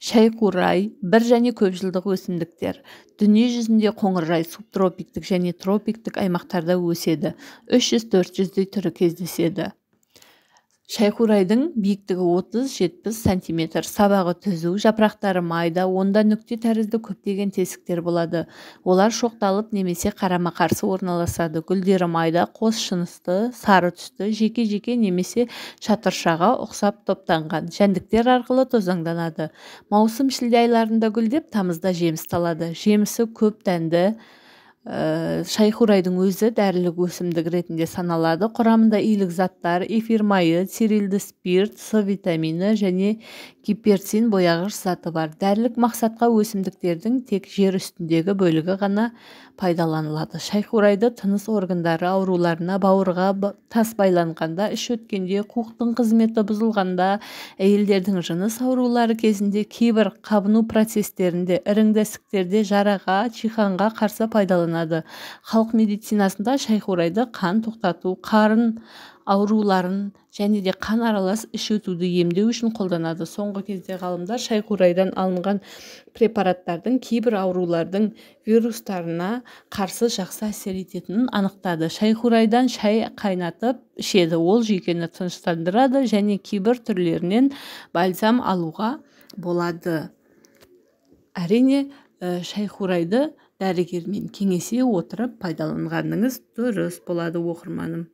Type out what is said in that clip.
Шайқурай бір және көп жылдық өсімдіктер. Дүние жүзінде қоңыржай субтропиктік және тропиктік аймақтарда өседі. 300-400 түрі кездеседі. Шайқурайдың биіктігі 30-70 см, сабағы түзу, жапырақтары майда, онда нүкте тәрізді көптеген тесіктер болады. Олар шоқталып немесе қарама-қарсы орналасады. Гүлдері майда, қос жынысты, сары түсті, жеке-жеке немесе шатыршаға ұқсап топтанған. Жәндіктер арқылы тозаңданады. Маусым-шілде айларында гүлдеп, тамызда жеміс алады. Жемісі көп дәнді. Шайқурайдың өзі дәрілік өсімдік ретінде саналады. Құрамында илік заттар, эфир майы, цирилді спирт, С витамині және гиперсин бояғыш заты бар. Дәрілік мақсатқа өсімдіктердің тек жер үстіндегі бөлігі ғана пайдаланылады. Шайқурайды тыныс органдары ауруларына, бауырға тас байланғанда, іш өткенде, қуықтың қызметі бұзылғанда, әйелдердің жыныс аурулары кезінде, кейбір қабыну процестерінде, іріңді ісіктерде, жараға, чиханға қарсы пайдаланады. Халық медицинасында шайқурайды қан тоқтату, қарын ауруларын және де қан аралас іш өтуді емдеу үшін қолданады. Соңғы кезде ғалымдар шайқурайдан алынған препараттардың кейбір аурулардың вирустарына қарсы жақсы әсер ететінін анықтады. Шайқурайдан шай қайнатып ішеді. Ол жүйкені тыныштандырады және кейбір түрлерінен бальзам алуға болады. Әрине, шайқурайды дәрігермен кеңесе отырып пайдаланғаныңыз дұрыс болады, оқырманым.